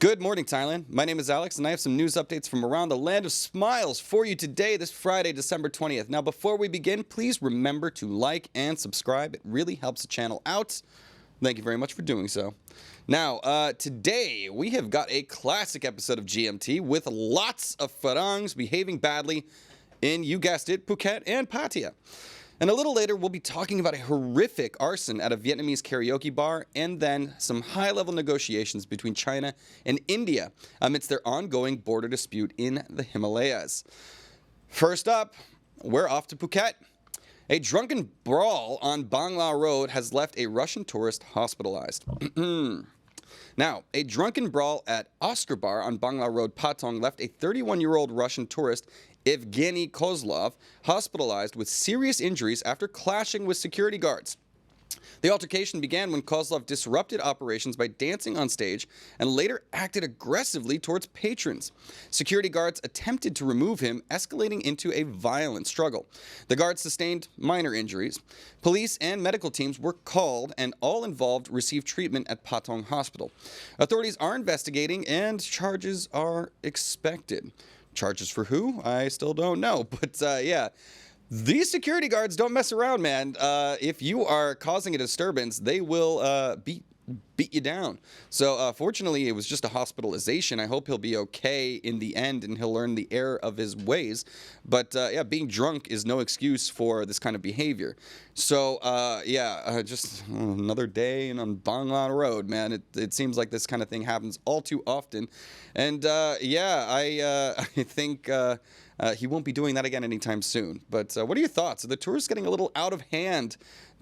Good morning, Thailand. My name is Alex, and I have some news updates from around the land of smiles for you today, this Friday, December 20th. Now, before we begin, please remember to like and subscribe. It really helps the channel out. Thank you very much for doing so. Now, today, we have got a classic episode of GMT with lots of farangs behaving badly in, you guessed it, Phuket and Pattaya. And a little later, we'll be talking about a horrific arson at a Vietnamese karaoke bar and then some high-level negotiations between China and India amidst their ongoing border dispute in the Himalayas. First up, we're off to Phuket. A drunken brawl on Bangla Road has left a Russian tourist hospitalized. Now, a drunken brawl at Oscar Bar on Bangla Road, Patong, left a 31-year-old Russian tourist, Evgeny Kozlov, hospitalized with serious injuries after clashing with security guards. The altercation began when Kozlov disrupted operations by dancing on stage and later acted aggressively towards patrons. Security guards attempted to remove him, escalating into a violent struggle. The guards sustained minor injuries. Police and medical teams were called, and all involved received treatment at Patong Hospital. Authorities are investigating, and charges are expected. Charges for who? I still don't know, but yeah. These security guards don't mess around, man. If you are causing a disturbance, they will beat you down. So fortunately, it was just a hospitalization. I hope he'll be okay in the end and he'll learn the error of his ways. But yeah, being drunk is no excuse for this kind of behavior. So yeah, just another day on Bangla Road, man. It seems like this kind of thing happens all too often. And yeah, I think he won't be doing that again anytime soon. But what are your thoughts? Are the tourists getting a little out of hand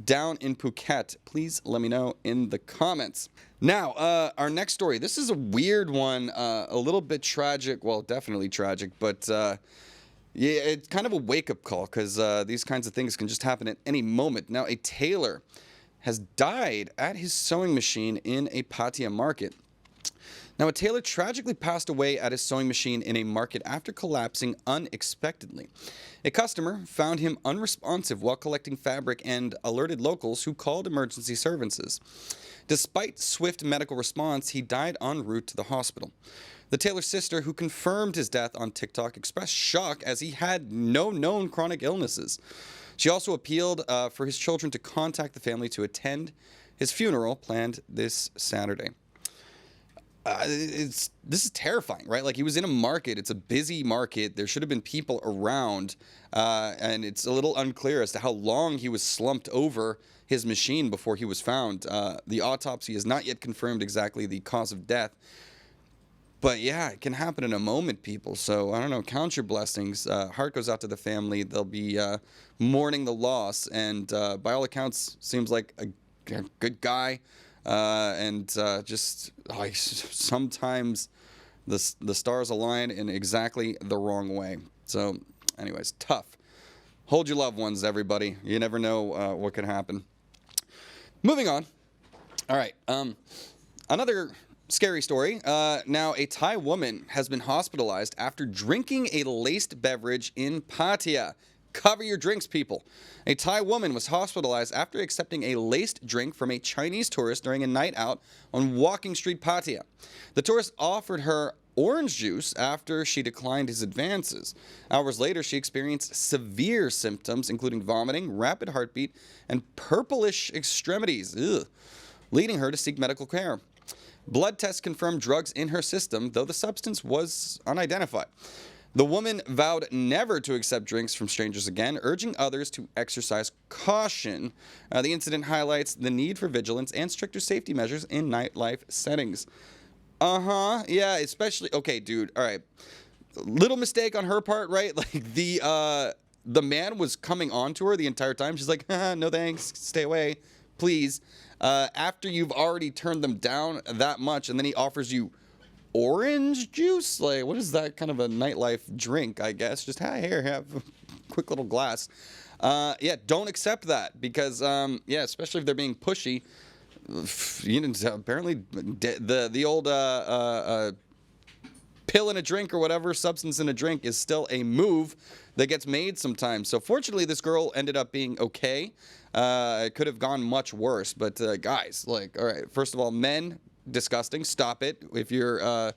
down in Phuket? Please let me know in the comments. Now, our next story. This is a weird one, a little bit tragic. Well, definitely tragic, but yeah, it's kind of a wake-up call because these kinds of things can just happen at any moment. Now, a tailor has died at his sewing machine in a Pattaya market. Now, a tailor tragically passed away at his sewing machine in a market after collapsing unexpectedly. A customer found him unresponsive while collecting fabric and alerted locals who called emergency services. Despite swift medical response, he died en route to the hospital. The tailor's sister, who confirmed his death on TikTok, expressed shock as he had no known chronic illnesses. She also appealed for his children to contact the family to attend his funeral planned this Saturday. This is terrifying, right? Like, he was in a market. It's a busy market. There should have been people around, and it's a little unclear as to how long he was slumped over his machine before he was found. The autopsy has not yet confirmed exactly the cause of death. But yeah, it can happen in a moment, people. So, I don't know, count your blessings. Heart goes out to the family. They'll be mourning the loss, and by all accounts, seems like a good guy. Just sometimes the stars align in exactly the wrong way. So anyways, tough. Hold your loved ones, everybody. You never know what could happen. Moving on. All right. Another scary story. Now, a Thai woman has been hospitalized after drinking a laced beverage in Pattaya. Cover your drinks, people. A Thai woman was hospitalized after accepting a laced drink from a Chinese tourist during a night out on Walking Street, Pattaya. The tourist offered her orange juice after she declined his advances. Hours later, she experienced severe symptoms, including vomiting, rapid heartbeat, and purplish extremities, leading her to seek medical care. Blood tests confirmed drugs in her system, though the substance was unidentified. The woman vowed never to accept drinks from strangers again, urging others to exercise caution. The incident highlights the need for vigilance and stricter safety measures in nightlife settings. Yeah, especially, okay, dude, all right. Little mistake on her part, right? Like, the man was coming on to her the entire time. She's like, no thanks, stay away, please. After you've already turned them down that much, and then he offers you orange juice? Like, what is that kind of a nightlife drink, I guess? Just, hey, here, have a quick little glass. Yeah, don't accept that because, yeah, especially if they're being pushy. You know, apparently the old pill in a drink or whatever, substance in a drink is still a move that gets made sometimes. So fortunately, this girl ended up being okay. It could have gone much worse, but guys, like, all right, first of all, men, disgusting. Stop it if you're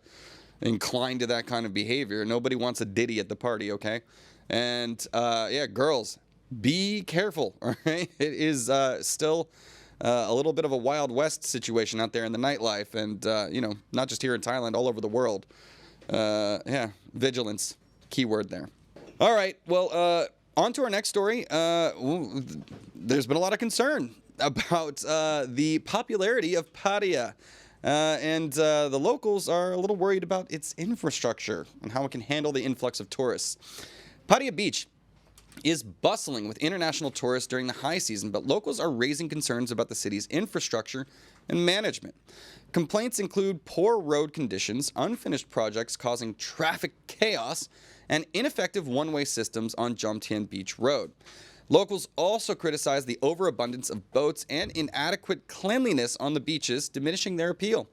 inclined to that kind of behavior. Nobody wants a ditty at the party, okay? And yeah, girls, be careful, all right? It is still a little bit of a Wild West situation out there in the nightlife, and you know, not just here in Thailand, all over the world. Yeah, vigilance, keyword there. All right, well, on to our next story. There's been a lot of concern about the popularity of Pattaya. And the locals are a little worried about its infrastructure and how it can handle the influx of tourists. Pattaya Beach is bustling with international tourists during the high season, but locals are raising concerns about the city's infrastructure and management. Complaints include poor road conditions, unfinished projects causing traffic chaos, and ineffective one-way systems on Jomtien Beach Road. Locals also criticize the overabundance of boats and inadequate cleanliness on the beaches, diminishing their appeal.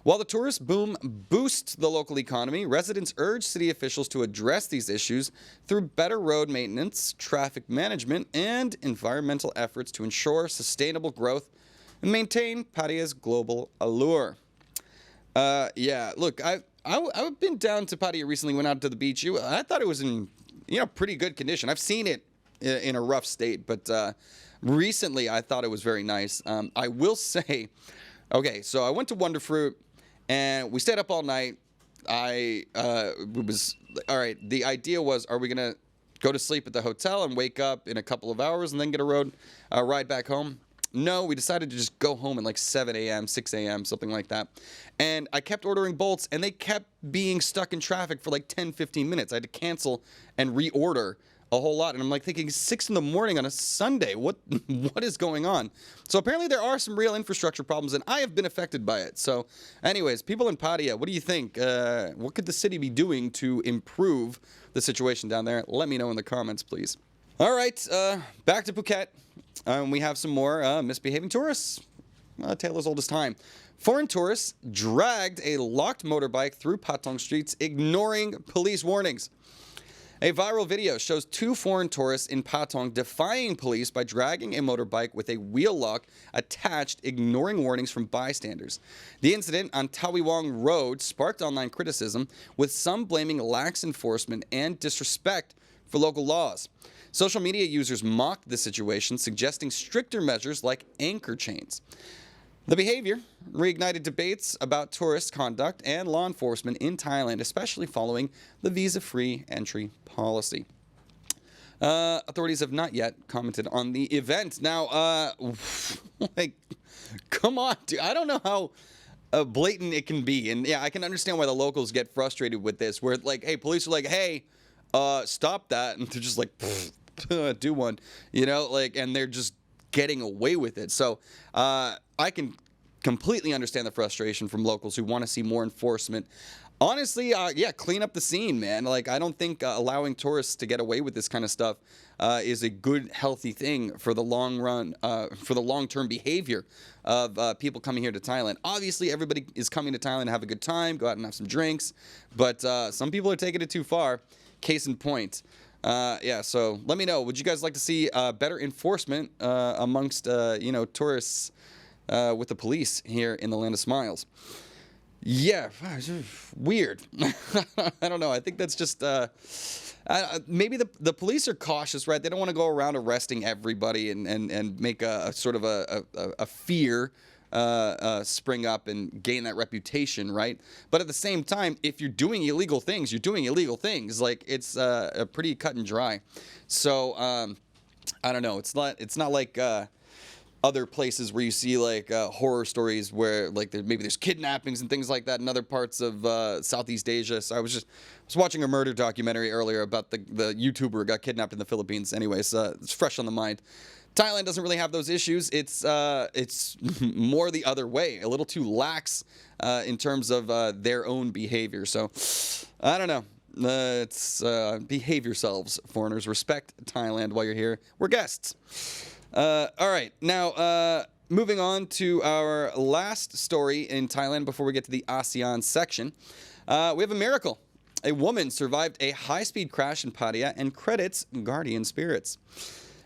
While the tourist boom boosts the local economy, residents urge city officials to address these issues through better road maintenance, traffic management, and environmental efforts to ensure sustainable growth and maintain Pattaya's global allure. Yeah, look, I've been down to Pattaya recently, went out to the beach. I thought it was in, you know, pretty good condition. I've seen it in a rough state, but recently I thought it was very nice. I will say, okay, so I went to Wonderfruit and we stayed up all night. All right, the idea was, are we gonna go to sleep at the hotel and wake up in a couple of hours and then get a ride back home? No, we decided to just go home at like 7 a.m., 6 a.m., something like that. And I kept ordering bolts, and they kept being stuck in traffic for like 10, 15 minutes. I had to cancel and reorder a whole lot. And I'm like thinking, 6 in the morning on a Sunday, what is going on? So apparently there are some real infrastructure problems, and I have been affected by it. So anyways, people in Pattaya, what do you think? What could the city be doing to improve the situation down there? Let me know in the comments, please. All right, back to Phuket. We have some more misbehaving tourists. Tailor's oldest time. Foreign tourists dragged a locked motorbike through Patong streets, ignoring police warnings. A viral video shows 2 foreign tourists in Patong defying police by dragging a motorbike with a wheel lock attached, ignoring warnings from bystanders. The incident on Tawiwong Road sparked online criticism, with some blaming lax enforcement and disrespect for local laws. Social media users mocked the situation, suggesting stricter measures like anchor chains. The behavior reignited debates about tourist conduct and law enforcement in Thailand, especially following the visa-free entry policy. Authorities have not yet commented on the event. Now, like, come on, dude. I don't know how blatant it can be. And yeah, I can understand why the locals get frustrated with this, where like, hey, police are like, hey, stop that. And they're just like, do one, you know, like, and they're just getting away with it. So I can completely understand the frustration from locals who want to see more enforcement. Honestly, yeah, clean up the scene, man. Like, I don't think allowing tourists to get away with this kind of stuff is a good, healthy thing for the long run, for the long-term behavior of people coming here to Thailand. Obviously, everybody is coming to Thailand to have a good time, go out and have some drinks, but some people are taking it too far. Case in point. Yeah, so let me know. Would you guys like to see better enforcement amongst, you know, tourists with the police here in the Land of Smiles? Yeah, weird. I don't know. I think that's just maybe the police are cautious, right? They don't want to go around arresting everybody and make a sort of a fear spring up and gain that reputation, right? But at the same time, if you're doing illegal things, you're doing illegal things. Like, it's a pretty cut and dry. So I don't know. It's not like other places where you see like horror stories where like maybe there's kidnappings and things like that in other parts of Southeast Asia. So I was watching a murder documentary earlier about the YouTuber who got kidnapped in the Philippines. Anyways, it's fresh on the mind. Thailand doesn't really have those issues. It's more the other way, a little too lax in terms of their own behavior. So I don't know. Behave yourselves, foreigners. Respect Thailand while you're here. We're guests. All right, now moving on to our last story in Thailand before we get to the ASEAN section. We have a miracle. A woman survived a high-speed crash in Pattaya and credits guardian spirits.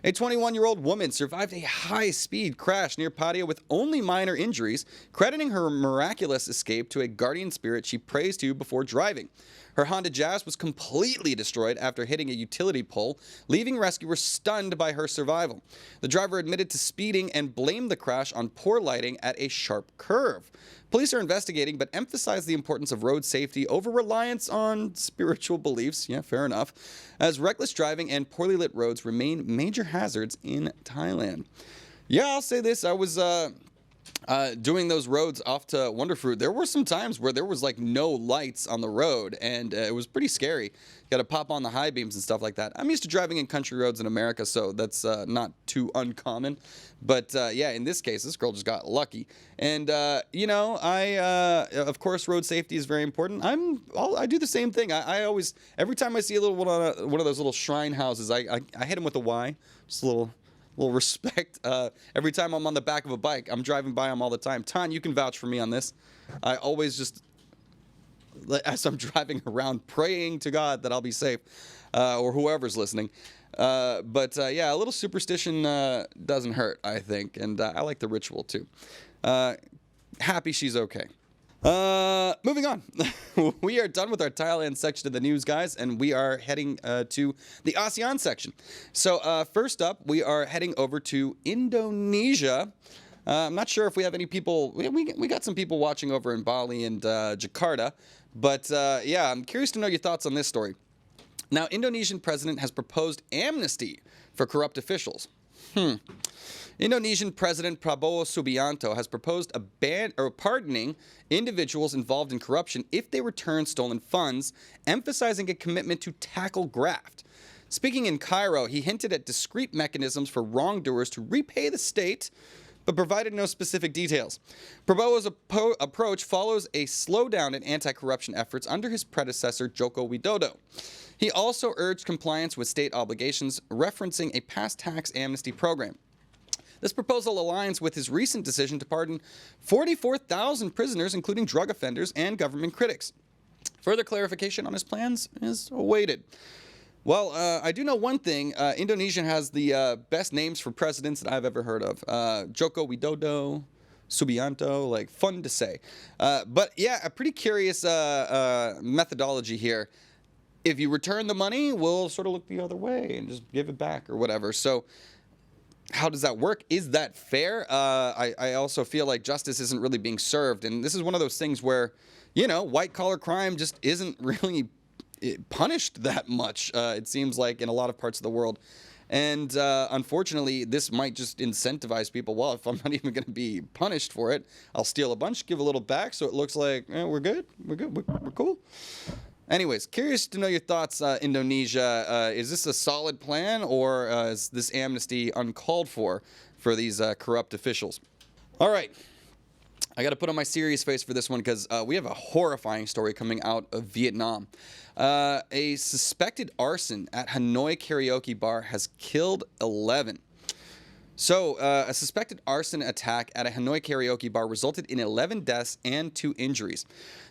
A 21-year-old woman survived a high-speed crash near Pattaya with only minor injuries, crediting her miraculous escape to a guardian spirit she prays to before driving. Her Honda Jazz was completely destroyed after hitting a utility pole, leaving rescuers stunned by her survival. The driver admitted to speeding and blamed the crash on poor lighting at a sharp curve. Police are investigating, but emphasize the importance of road safety over reliance on spiritual beliefs. Yeah, fair enough. As reckless driving and poorly lit roads remain major hazards in Thailand. Yeah, I'll say this. I was doing those roads off to Wonderfruit. There were some times where there was like no lights on the road, and it was pretty scary. You got to pop on the high beams and stuff like that. I'm used to driving in country roads in America, so that's not too uncommon. But yeah, in this case, this girl just got lucky. And you know, of course, road safety is very important. I do the same thing. I always, every time I see a little one of those little shrine houses, I hit them with a Y, just a little respect. Every time I'm on the back of a bike, I'm driving by them all the time. Tan, you can vouch for me on this. I always just, as I'm driving around, praying to God that I'll be safe, or whoever's listening. But yeah, a little superstition doesn't hurt, I think, and I like the ritual too. Happy she's okay. Moving on. We are done with our Thailand section of the news, guys, and we are heading to the ASEAN section. So first up, we are heading over to Indonesia. I'm not sure if we have any people. We got some people watching over in Bali and Jakarta, but yeah, I'm curious to know your thoughts on this story. Now, Indonesian president has proposed amnesty for corrupt officials. Indonesian President Prabowo Subianto has proposed a ban or pardoning individuals involved in corruption if they return stolen funds, emphasizing a commitment to tackle graft. Speaking in Cairo, he hinted at discrete mechanisms for wrongdoers to repay the state, but provided no specific details. Prabowo's approach follows a slowdown in anti-corruption efforts under his predecessor, Joko Widodo. He also urged compliance with state obligations, referencing a past tax amnesty program. This proposal aligns with his recent decision to pardon 44,000 prisoners, including drug offenders and government critics. Further clarification on his plans is awaited. Well, I do know one thing. Indonesia has the best names for presidents that I've ever heard of. Joko Widodo, Subianto, like fun to say. But yeah, a pretty curious methodology here. If you return the money, we'll sort of look the other way and just give it back or whatever. So how does that work? Is that fair? I also feel like justice isn't really being served. And this is one of those things where, you know, white-collar crime just isn't really punished that much, it seems like, in a lot of parts of the world. And unfortunately, this might just incentivize people. Well, if I'm not even going to be punished for it, I'll steal a bunch, give a little back, so it looks like we're good, we're cool. Anyways, curious to know your thoughts, Indonesia. Is this a solid plan, or is this amnesty uncalled for these corrupt officials? All right. I got to put on my serious face for this one because we have a horrifying story coming out of Vietnam. A suspected arson at Hanoi karaoke bar has killed 11. So, a suspected arson attack at a Hanoi karaoke bar resulted in 11 deaths and 2 injuries.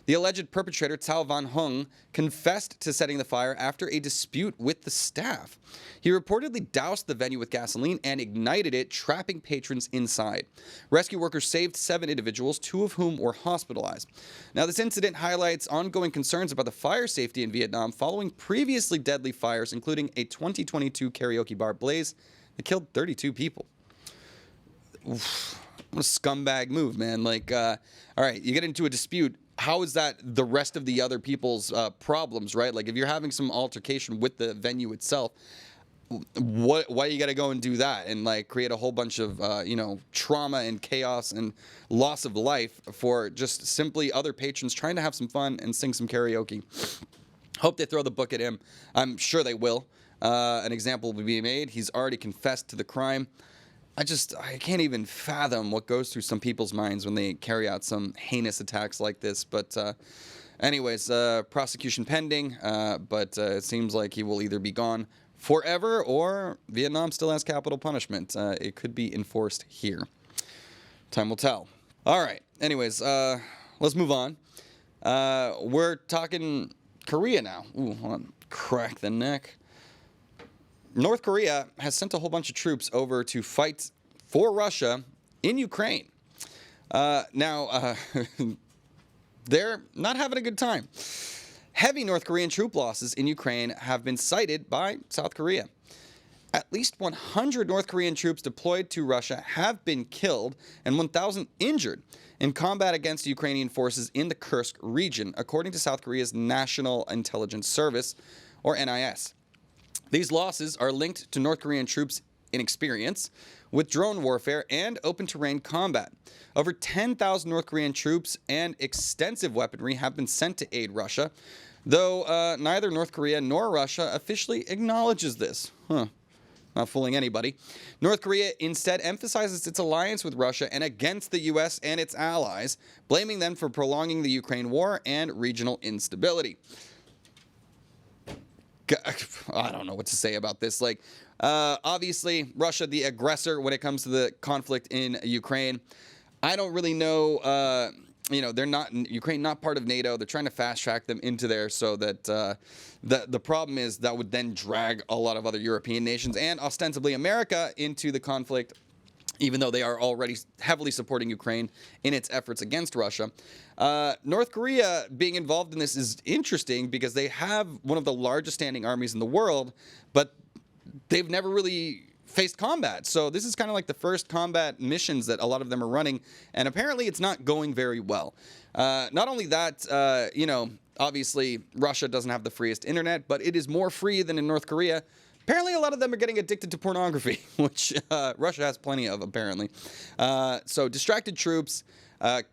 The alleged perpetrator, Cao Van Hung, confessed to setting the fire after a dispute with the staff. He reportedly doused the venue with gasoline and ignited it, trapping patrons inside. Rescue workers saved 7 individuals, 2 of whom were hospitalized. Now, this incident highlights ongoing concerns about the fire safety in Vietnam following previously deadly fires, including a 2022 karaoke bar blaze that killed 32 people. Oof, what a scumbag move, man. Like, all right, you get into a dispute. How is that the rest of the other people's problems, right? Like, if you're having some altercation with the venue itself, why you got to go and do that and, like, create a whole bunch of, you know, trauma and chaos and loss of life for just simply other patrons trying to have some fun and sing some karaoke? Hope they throw the book at him. I'm sure they will. An example will be made. He's already confessed to the crime. I can't even fathom what goes through some people's minds when they carry out some heinous attacks like this. But anyways, prosecution pending, but it seems like he will either be gone forever or Vietnam still has capital punishment. It could be enforced here. Time will tell. All right. Anyways, let's move on. We're talking Korea now. Ooh, hold on. Crack the neck. North Korea has sent a whole bunch of troops over to fight for Russia in Ukraine. Now, they're not having a good time. Heavy North Korean troop losses in Ukraine have been cited by South Korea. At least 100 North Korean troops deployed to Russia have been killed and 1,000 injured in combat against Ukrainian forces in the Kursk region, according to South Korea's National Intelligence Service, or NIS. These losses are linked to North Korean troops' inexperience with drone warfare and open-terrain combat. Over 10,000 North Korean troops and extensive weaponry have been sent to aid Russia, though neither North Korea nor Russia officially acknowledges this. Not fooling anybody. North Korea instead emphasizes its alliance with Russia and against the U.S. and its allies, blaming them for prolonging the Ukraine war and regional instability. I don't know what to say about this. Obviously, Russia, the aggressor when it comes to the conflict in Ukraine. I don't really know. They're not Ukraine, not part of NATO. They're trying to fast track them into there so that the problem is that would then drag a lot of other European nations and ostensibly America into the conflict, even though they are already heavily supporting Ukraine in its efforts against Russia. North Korea being involved in this is interesting because they have one of the largest standing armies in the world, but they've never really faced combat. So this is kind of like the first combat missions that a lot of them are running, and apparently it's not going very well. Not only that, obviously Russia doesn't have the freest internet, but it is more free than in North Korea. Apparently, a lot of them are getting addicted to pornography, which Russia has plenty of, apparently. So distracted troops,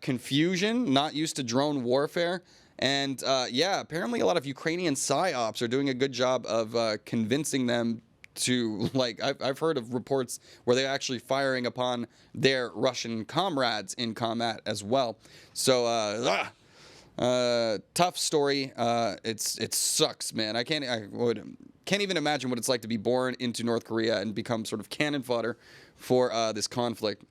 confusion, not used to drone warfare, and apparently a lot of Ukrainian psyops are doing a good job of convincing them to, I've heard of reports where they're actually firing upon their Russian comrades in combat as well. So, tough story. It sucks, man. I can't even imagine what it's like to be born into North Korea and become sort of cannon fodder for this conflict.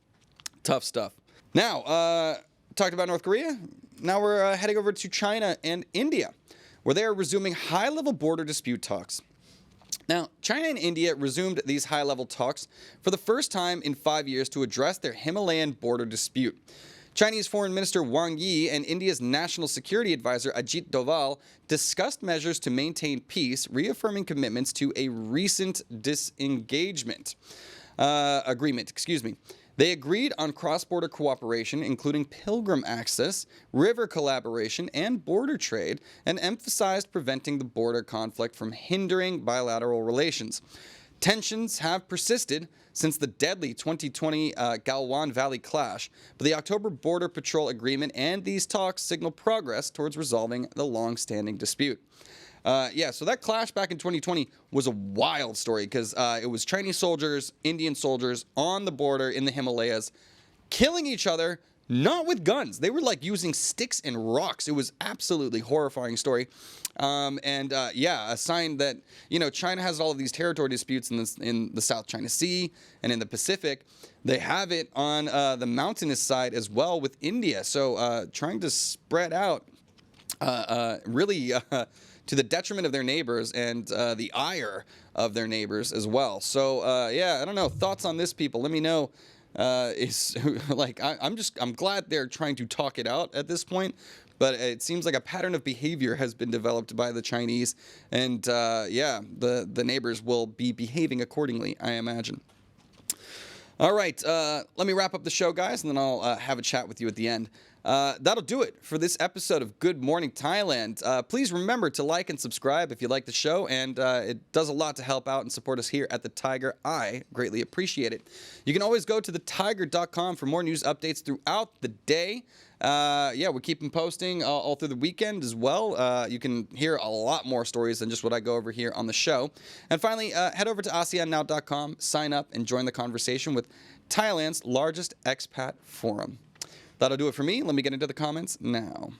Tough stuff. Now, talked about North Korea. Now we're heading over to China and India, where they are resuming high-level border dispute talks. Now, China and India resumed these high-level talks for the first time in 5 years to address their Himalayan border dispute. Chinese Foreign Minister Wang Yi and India's National Security Advisor Ajit Doval discussed measures to maintain peace, reaffirming commitments to a recent disengagement agreement. They agreed on cross-border cooperation, including pilgrim access, river collaboration, and border trade, and emphasized preventing the border conflict from hindering bilateral relations. Tensions have persisted since the deadly 2020 Galwan Valley clash, but the October Border Patrol Agreement and these talks signal progress towards resolving the long-standing dispute. So that clash back in 2020 was a wild story because it was Chinese soldiers, Indian soldiers on the border in the Himalayas killing each other, not with guns. They were using sticks and rocks. It was absolutely horrifying story. A sign that, China has all of these territory disputes in the South China Sea and in the Pacific. They have it on the mountainous side as well with India. So trying to spread out really to the detriment of their neighbors and the ire of their neighbors as well. So, I don't know. Thoughts on this, people? Let me know. I'm glad they're trying to talk it out at this point, but it seems like a pattern of behavior has been developed by the Chinese, and the neighbors will be behaving accordingly, I imagine. All right, let me wrap up the show, guys, and then I'll have a chat with you at the end. That'll do it for this episode of Good Morning Thailand. Please remember to like and subscribe if you like the show, and it does a lot to help out and support us here at the Tiger. I greatly appreciate it. You can always go to thetiger.com for more news updates throughout the day. We keep them posting all through the weekend as well. You can hear a lot more stories than just what I go over here on the show. And finally, head over to ASEANnow.com, sign up, and join the conversation with Thailand's largest expat forum. That'll do it for me. Let me get into the comments now.